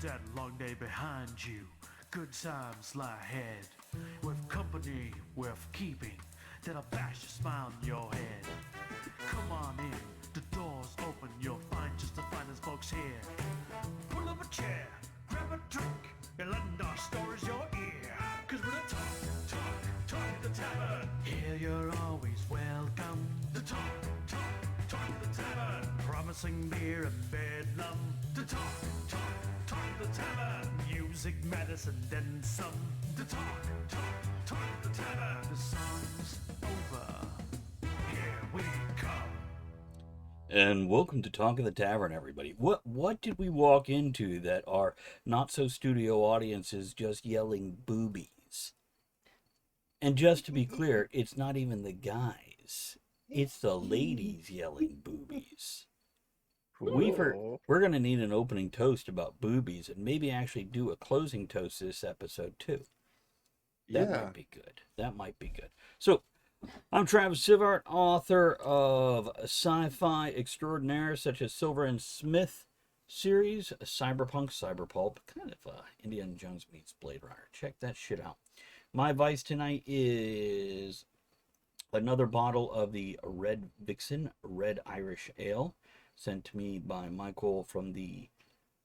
that long day behind you. Good times lie ahead. With company worth keeping, that'll bash a smile on your head. Come on in, the door's open, you'll find just the finest folks here. Pull up a chair, grab a drink, and lend our stories your ear. Cause we're the talk at the tavern. Here you're always welcome. The talk at the tavern. Promising beer and bedlam. The talk at the tavern. Music, medicine, then some. The talk at the tavern. The song's over. Here we come. And welcome to Talk of the Tavern, everybody. What did we walk into that our not-so-studio audience is just yelling boobies? And just to be clear, it's not even the guys. It's the ladies yelling boobies. We're going to need an opening toast about boobies and maybe actually do a closing toast this episode, too. That might be good. That might be good. So, I'm Travis Sivart, author of sci-fi extraordinaire such as Silver and Smith series, Cyberpunk, Cyberpulp, kind of Indiana Jones meets Blade Runner. Check that shit out. My vice tonight is another bottle of the Red Vixen Red Irish Ale, sent to me by Michael from the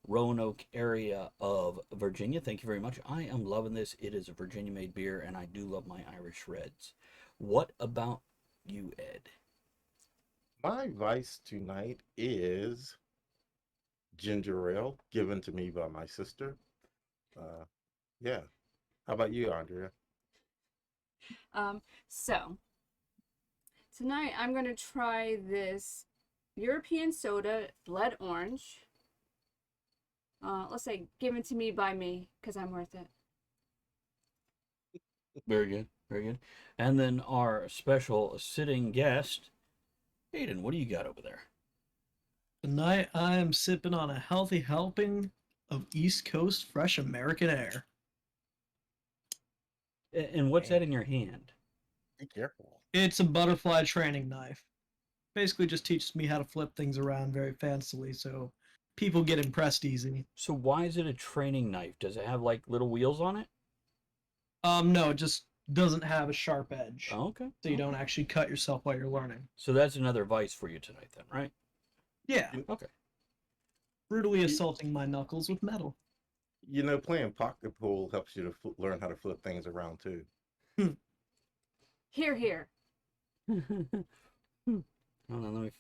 Roanoke area of Virginia. Thank you very much. I am loving this. It is a Virginia-made beer, and I do love my Irish Reds. What about you, Ed? My vice tonight is ginger ale, given to me by my sister. Yeah. How about you, Andrea? So tonight I'm going to try this European soda, Blood Orange. Let's say given to me by me, because I'm worth it. Very good, very good. And then our special sitting guest, Hayden, what do you got over there? Tonight I am sipping on a healthy helping of East Coast fresh American air. And what's that in your hand? Be careful. It's a butterfly training knife. Basically just teaches me how to flip things around very fancily so people get impressed easy. So why is it a training knife? Does it have like little wheels on it? No, it just doesn't have a sharp edge. Oh, okay. So you don't actually cut yourself while you're learning. So that's another vice for you tonight then, right? Yeah. Okay. Brutally assaulting my knuckles with metal. You know, playing pocket pool helps you to learn how to flip things around, too. Here, here. Hold on, let me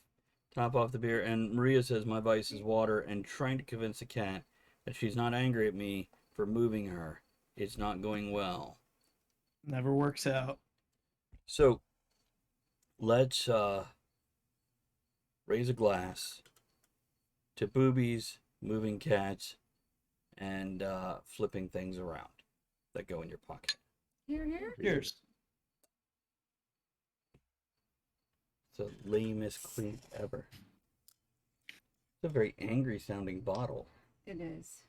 top off the beer. And Maria says my vice is water, and trying to convince the cat that she's not angry at me for moving her. It's not going well. Never works out. So, let's raise a glass to boobies, moving cats, and flipping things around that go in your pocket. Here, here. Cheers. It's the lamest clink ever. It's a very angry sounding bottle. It is.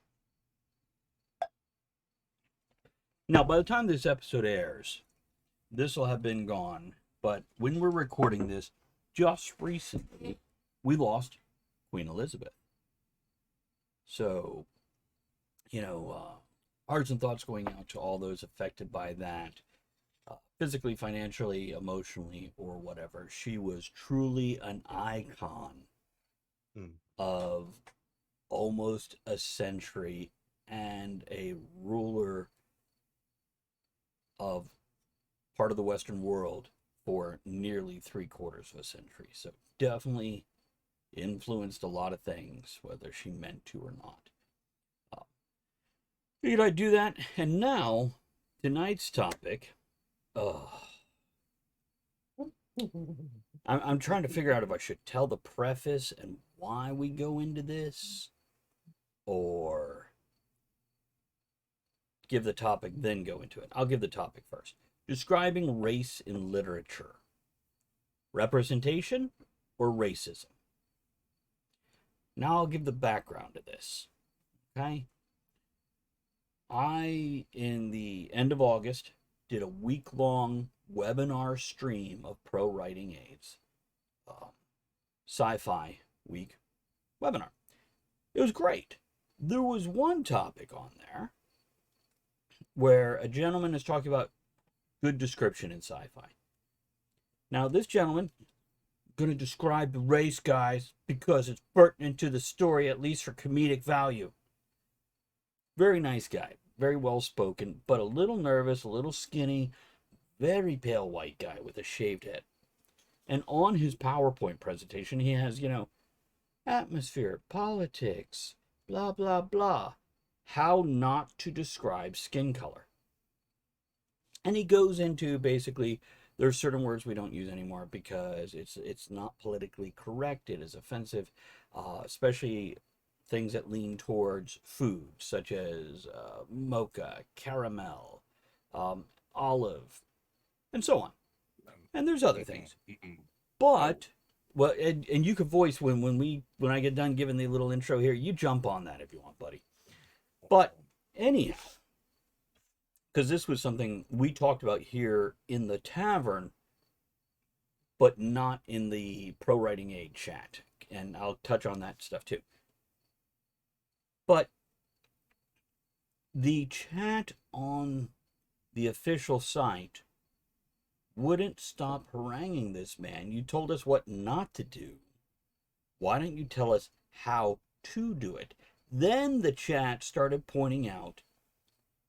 Now, by the time this episode airs, this will have been gone. But when we're recording this, just recently, we lost Queen Elizabeth. So, hearts and thoughts going out to all those affected by that, physically, financially, emotionally, or whatever. She was truly an icon of almost a century and a ruler of part of the Western world for nearly 3/4 of a century. So definitely influenced a lot of things, whether she meant to or not. Figured I'd do that. And now, tonight's topic. I'm trying to figure out if I should tell the preface and why we go into this, or give the topic, then go into it. I'll give the topic first. Describing race in literature. Representation or racism? Now I'll give the background to this. Okay? I, in the end of August, did a week-long webinar stream of Pro Writing Aids. Sci-Fi Week webinar. It was great. There was one topic on there where a gentleman is talking about good description in sci-fi. Now, this gentleman going to describe the race, guys, because it's pertinent to the story, at least for comedic value. Very nice guy, very well spoken, but a little nervous, a little skinny, very pale white guy with a shaved head. And on his PowerPoint presentation, he has, atmosphere, politics, blah, blah, blah. How not to describe skin color. And he goes into basically, there's certain words we don't use anymore because it's not politically correct. It is offensive, especially things that lean towards food, such as mocha, caramel, olive, and so on. And there's other things. But, well, and you could voice when I get done giving the little intro here, you jump on that if you want, buddy. But anyhow, because this was something we talked about here in the tavern, but not in the Pro Writing Aid chat. And I'll touch on that stuff too. But the chat on the official site wouldn't stop haranguing this man. You told us what not to do. Why don't you tell us how to do it? Then the chat started pointing out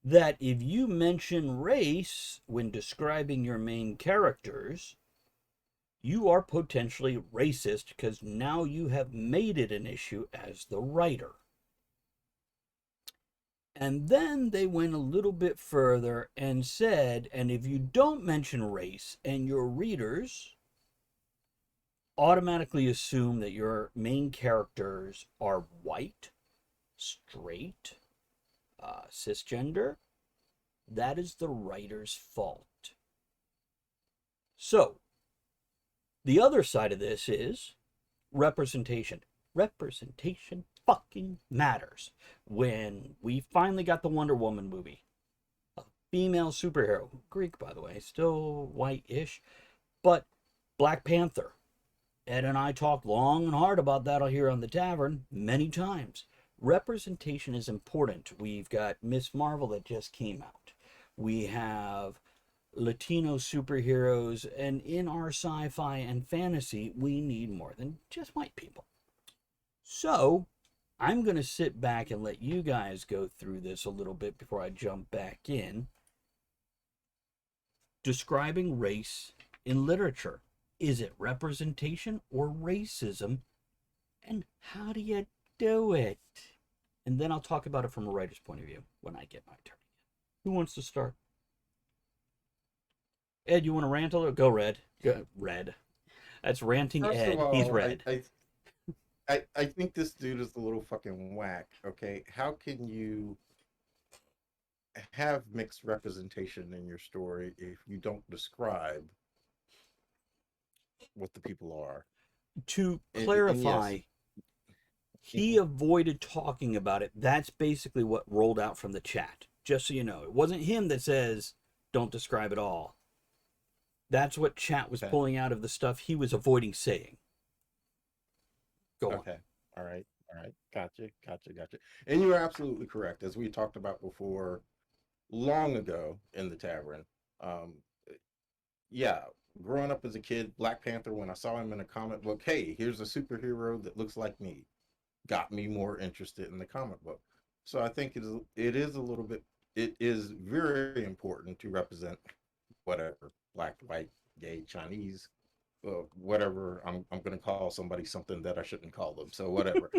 that if you mention race when describing your main characters, you are potentially racist because now you have made it an issue as the writer. And then they went a little bit further and said, and if you don't mention race and your readers automatically assume that your main characters are white, straight, cisgender, that is the writer's fault. So, the other side of this is representation. Representation fucking matters. When we finally got the Wonder Woman movie, a female superhero, Greek by the way, still white-ish, but Black Panther. Ed and I talked long and hard about that here on the tavern many times. Representation is important. We've got Miss Marvel that just came out. We have Latino superheroes, and in our sci-fi and fantasy, we need more than just white people. So, I'm going to sit back and let you guys go through this a little bit before I jump back in. Describing race in literature. Is it representation or racism? And how do you do it? And then I'll talk about it from a writer's point of view when I get my turn. Who wants to start? Ed, you want to rant a little? Go, Red. Go, Red. That's ranting First Ed. of all, He's red. I think this dude is a little fucking whack. Okay, how can you have mixed representation in your story if you don't describe what the people are? To And clarify, yes. he avoided talking about it. That's basically what rolled out from the chat. Just so you know, it wasn't him that says, don't describe it all. That's what chat was pulling out of the stuff he was avoiding saying. Go on. Okay. All right. Gotcha. And you're absolutely correct. As we talked about before, long ago in the tavern, yeah, growing up as a kid, Black Panther, when I saw him in a comic book, hey, here's a superhero that looks like me, got me more interested in the comic book. So I think it is very important to represent whatever, black, white, gay, Chinese, whatever. I'm going to call somebody something that I shouldn't call them. So whatever.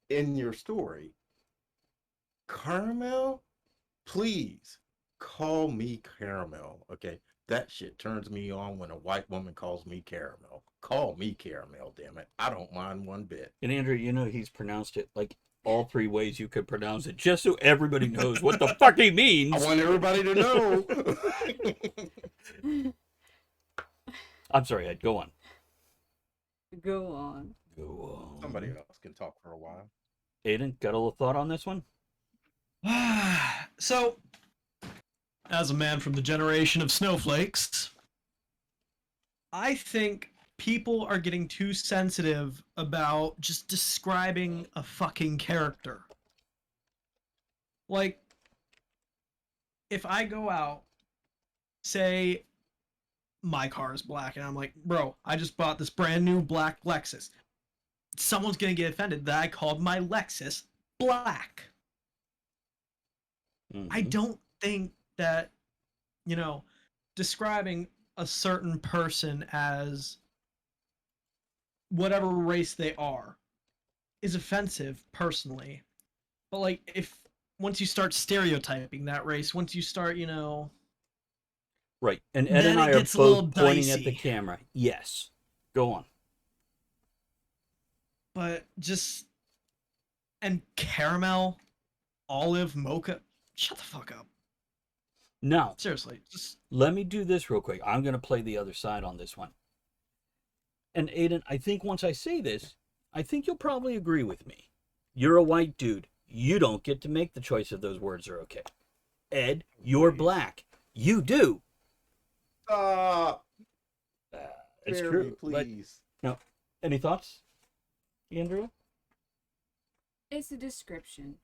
In your story, Caramel, please call me Caramel. Okay. That shit turns me on when a white woman calls me Caramel. Call me Caramel, damn it. I don't mind one bit. And Andrew, you know he's pronounced it like all three ways you could pronounce it, just so everybody knows what the fuck he means. I want everybody to know. I'm sorry, Ed. Go on. Go on. Somebody else can talk for a while. Aiden, got a little thought on this one? So, as a man from the generation of snowflakes, I think people are getting too sensitive about just describing a fucking character. Like, if I go out, say my car is black, and I'm like, bro, I just bought this brand new black Lexus. Someone's gonna get offended that I called my Lexus black. I Mhm. don't think that, you know, describing a certain person as whatever race they are is offensive personally. But like, if once you start stereotyping that race, once you start, Right. And Ed then and I it are gets a little both pointing at the dicey. camera. Yes. Go on. But just, and caramel, olive, mocha, shut the fuck up. Now, Seriously, just let me do this real quick. I'm going to play the other side on this one. And Aiden, I think once I say this, I think you'll probably agree with me. You're a white dude. You don't get to make the choice if those words are okay. Ed, you're Please. black. You do. Uh, Uh, it's spare true. me, But please. no. Any thoughts, Andrew? It's a description.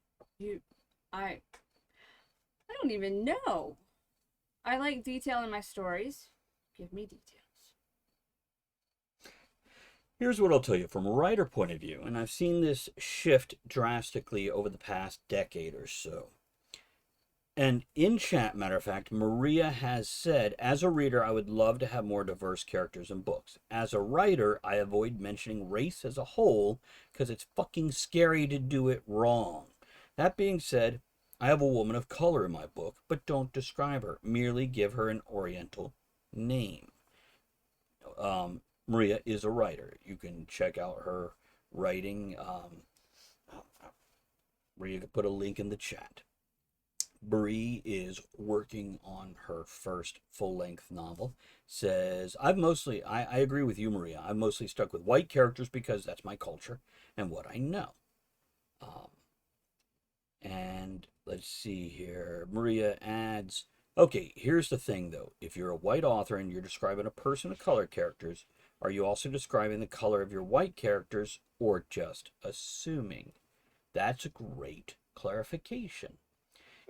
I don't even know. I like detail in my stories. Give me details. Here's what I'll tell you from a writer point of view, and I've seen this shift drastically over the past decade or so. And in chat, matter of fact, Maria has said, as a reader, I would love to have more diverse characters in books. As a writer, I avoid mentioning race as a whole because it's fucking scary to do it wrong. That being said, I have a woman of color in my book, but don't describe her. Merely give her an Oriental name. Maria is a writer. You can check out her writing. Maria could put a link in the chat. Bree is working on her first full-length novel. Says, I agree with you, Maria. I've mostly stuck with white characters because that's my culture and what I know. And let's see here. Maria adds, okay, here's the thing though. If you're a white author and you're describing a person of color characters, are you also describing the color of your white characters or just assuming? That's a great clarification.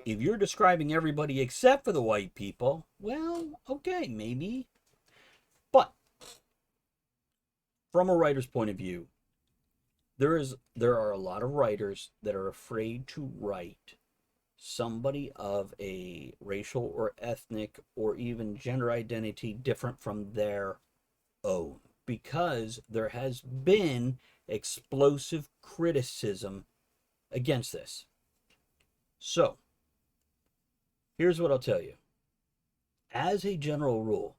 If you're describing everybody except for the white people, well, okay, maybe. But from a writer's point of view, there are a lot of writers that are afraid to write somebody of a racial or ethnic or even gender identity different from their own because there has been explosive criticism against this. So, here's what I'll tell you. As a general rule,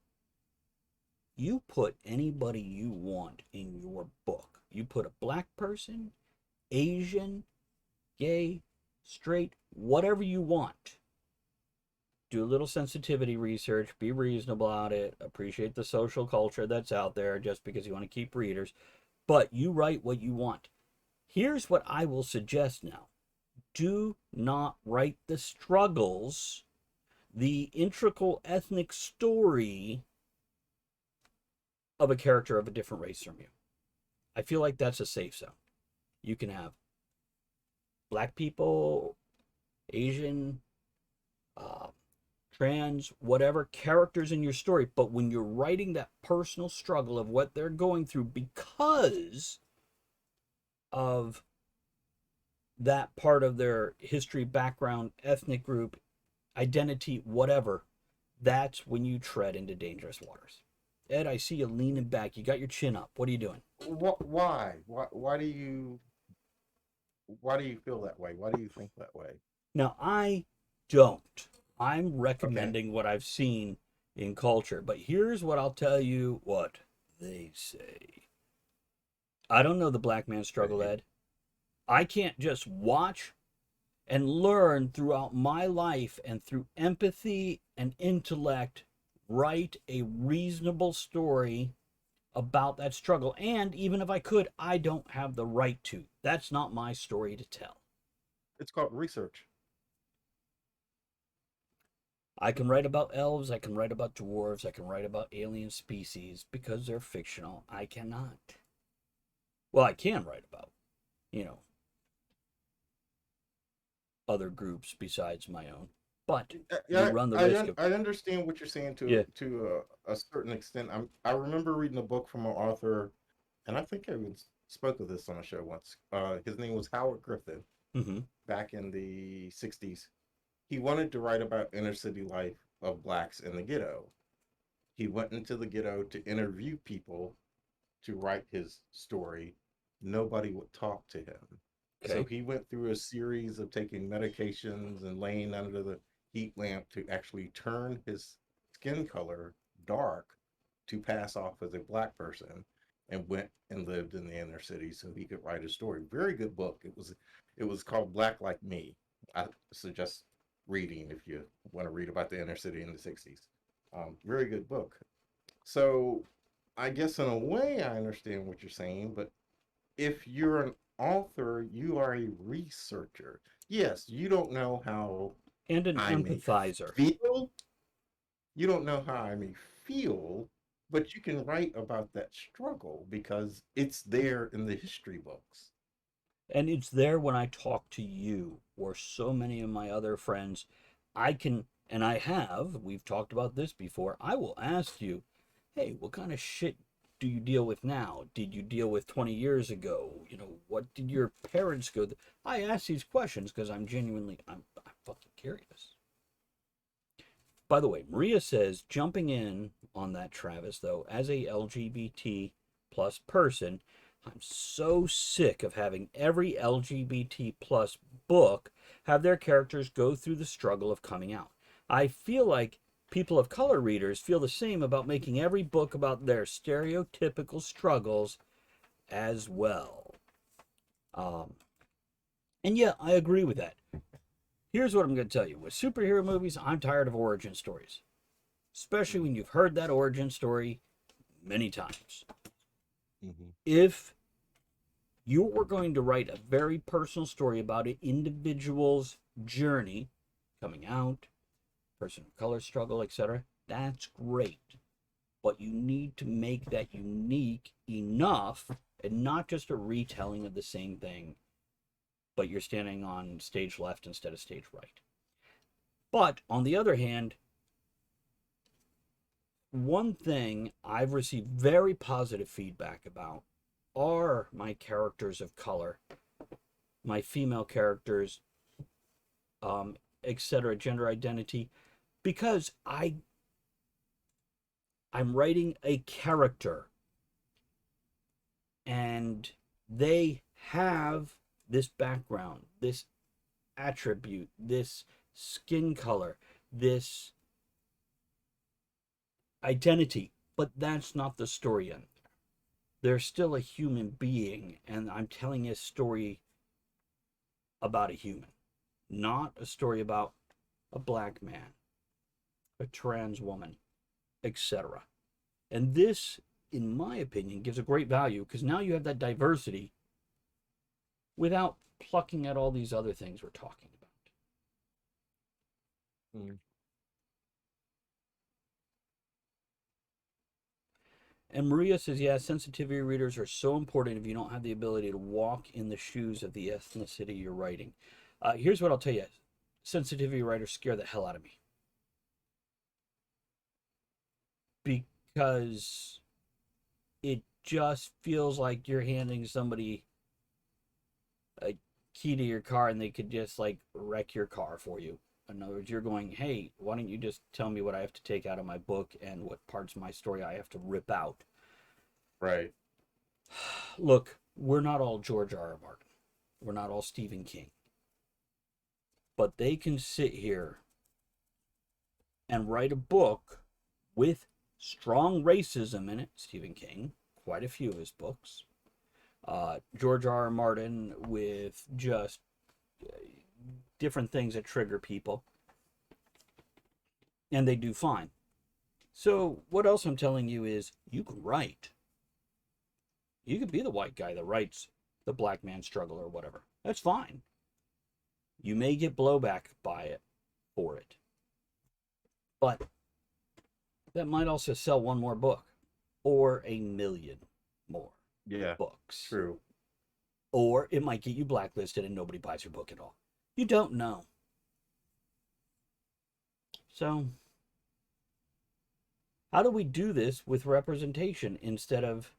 you put anybody you want in your book. You put a black person, Asian, gay, straight, whatever you want. Do a little sensitivity research, be reasonable about it, appreciate the social culture that's out there just because you want to keep readers, but you write what you want. Here's what I will suggest now. Do not write the struggles, the intricate ethnic story of a character of a different race from you. I feel like that's a safe zone. You can have black people, Asian, trans, whatever characters in your story, but when you're writing that personal struggle of what they're going through because of that part of their history, background, ethnic group, identity, whatever, that's when you tread into dangerous waters. Ed, I see you leaning back. You got your chin up. What are you doing? Why? Why do you feel that way? Why do you think that way? Now, I don't. I'm Okay. recommending what I've seen in culture, but here's what I'll tell you what they say. I don't know the black man's struggle, Ed. I can't just watch and learn throughout my life and through empathy and intellect write a reasonable story about that struggle. And even if I could, I don't have the right to. That's not my story to tell. It's called research. I can write about elves, I can write about dwarves, I can write about alien species because they're fictional. I cannot. Well, I can write about, you know, other groups besides my own. But you Yeah, run the risk of, I understand what you're saying yeah. to a certain extent. I remember reading a book from an author, and I think I even spoke of this on a show once. His name was Howard Griffin Mm-hmm. back in the '60s. He wanted to write about inner city life of blacks in the ghetto. He went into the ghetto to interview people to write his story. Nobody would talk to him. So Okay. he went through a series of taking medications and laying under the heat lamp to actually turn his skin color dark to pass off as a black person, and went and lived in the inner city so he could write a story. Very good book. It was called Black Like Me. I suggest reading if you want to read about the inner city in the 60s. Very good book. So I guess in a way I understand what you're saying, but if you're an author, you are a researcher. Yes, you don't know how And an I may empathizer. feel. You don't know how I may feel, but you can write about that struggle because it's there in the history books. And it's there when I talk to you or so many of my other friends. I can, and I have, we've talked about this before. I will ask you, hey, what kind of shit do you deal with now? Did you deal with 20 years ago? You know, what did your parents go through? I ask these questions because I'm fucking curious. By the way, Maria says, jumping in on that, Travis, though, as a LGBT plus person, I'm so sick of having every LGBT plus book have their characters go through the struggle of coming out. I feel like people of color readers feel the same about making every book about their stereotypical struggles as well. Um, and yeah, I agree with that. Here's what I'm going to tell you. With superhero movies, I'm tired of origin stories, especially when you've heard that origin story many times. Mm-hmm. If you were going to write a very personal story about an individual's journey, coming out, person of color struggle, etc., that's great. But you need to make that unique enough and not just a retelling of the same thing, but you're standing on stage left instead of stage right. But on the other hand, one thing I've received very positive feedback about are my characters of color, my female characters, etc., gender identity, because I'm writing a character and they have this background, this attribute, this skin color, this identity, but that's not the story end. They're still a human being, and I'm telling a story about a human, not a story about a black man, a trans woman, etc. And this, in my opinion, gives a great value because now you have that diversity without plucking at all these other things we're talking about. Mm. And Maria says, yeah, sensitivity readers are so important if you don't have the ability to walk in the shoes of the ethnicity you're writing. Here's what I'll tell you. Sensitivity writers scare the hell out of me. Because it just feels like you're handing somebody a key to your car and they could just like wreck your car for you. In other words, you're going, hey, why don't you just tell me what I have to take out of my book and what parts of my story I have to rip out? Right. Look, we're not all George R. R. Martin. We're not all Stephen King. But they can sit here and write a book with strong racism in it. Stephen King, quite a few of his books. George R. R. Martin with just different things that trigger people. And they do fine. So what else I'm telling you is you can write. You could be the white guy that writes the black man struggle or whatever. That's fine. You may get blowback by it for it. But that might also sell one more book or a million more Yeah, books. true. Or it might get you blacklisted and nobody buys your book at all. You don't know. So, how do we do this with representation instead of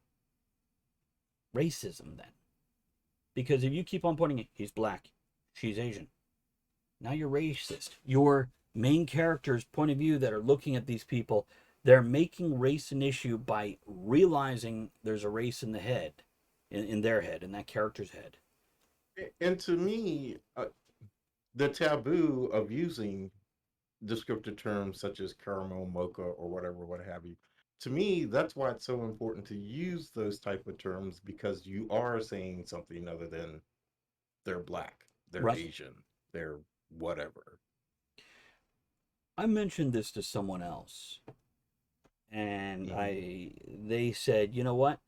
racism then? Because if you keep on pointing it, he's black, she's Asian. Now you're racist. Your main character's point of view that are looking at these people, they're making race an issue by realizing there's a race in the head, in their head, in that character's head. And to me, the taboo of using descriptive terms such as caramel, mocha, or whatever, what have you, to me, that's why it's so important to use those type of terms, because you are saying something other than they're black, they're Right. Asian, they're whatever. I mentioned this to someone else, and they said, you know what?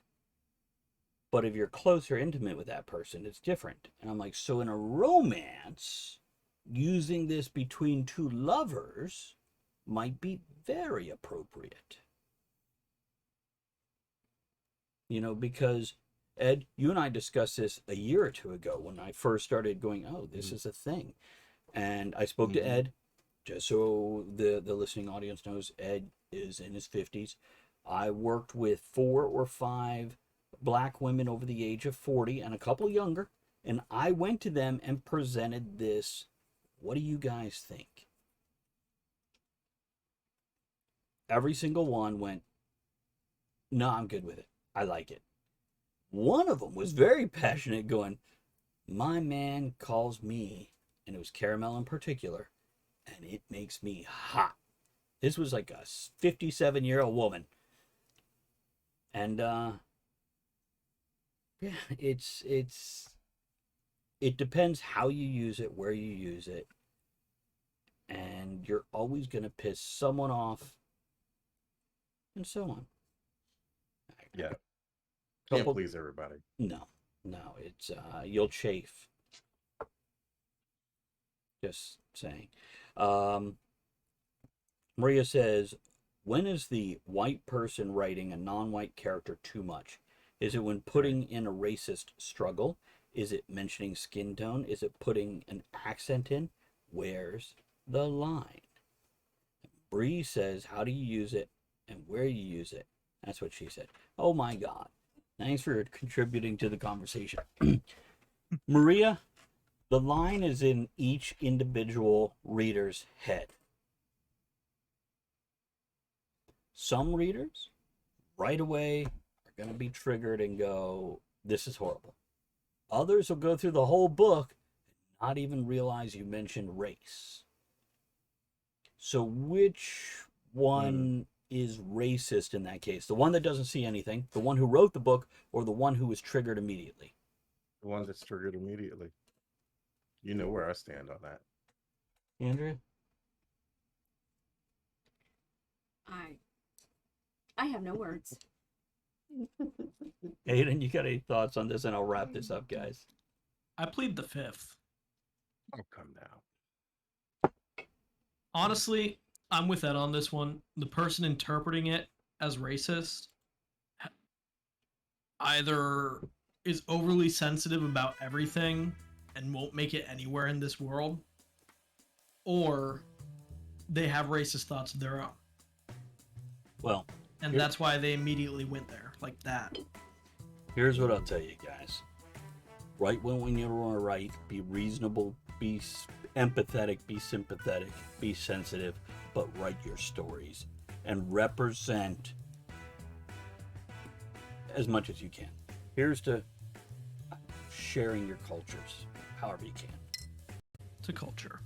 But if you're close or intimate with that person, it's different. And I'm like, so in a romance, using this between two lovers might be very appropriate. You know, because Ed, you and I discussed this a year or two ago when I first started going, oh, this is a thing. And I spoke to Ed, just so the listening audience knows, Ed is in his 50s. I worked with 4 or 5 black women over the age of 40 and a couple younger, and I went to them and presented this. What do you guys think? Every single one went, no, I'm good with it. I like it. One of them was very passionate, going, my man calls me, and it was caramel in particular, and it makes me hot. This was like a 57-year-old woman. And yeah, it depends how you use it, where you use it, and you're always going to piss someone off, and so on. Yeah. Can't please everybody. No, it's you'll chafe. Just saying. Maria says, when is the white person writing a non-white character too much? Is it when putting in a racist struggle? Is it mentioning skin tone? Is it putting an accent in? Where's the line? Bree says, how do you use it and where you use it? That's what she said. Oh my God. Thanks for contributing to the conversation. Maria, the line is in each individual reader's head. Some readers right away are going to be triggered and go, this is horrible. Others will go through the whole book and not even realize you mentioned race. So which one is racist in that case? The one that doesn't see anything, the one who wrote the book, or the one who was triggered immediately? The one that's triggered immediately. You know where I stand on that. Andrea? I have no words. Aiden, you got any thoughts on this? And I'll wrap this up, guys. I plead the fifth. Oh, come now. Honestly, I'm with Ed on this one. The person interpreting it as racist either is overly sensitive about everything and won't make it anywhere in this world, or they have racist thoughts of their own. Well, And that's why they immediately went there, like that. here's what I'll tell you guys. Write when you want to write. Be reasonable. Be empathetic. Be sympathetic. Be sensitive. But write your stories. And represent as much as you can. Here's to sharing your cultures however you can. To culture.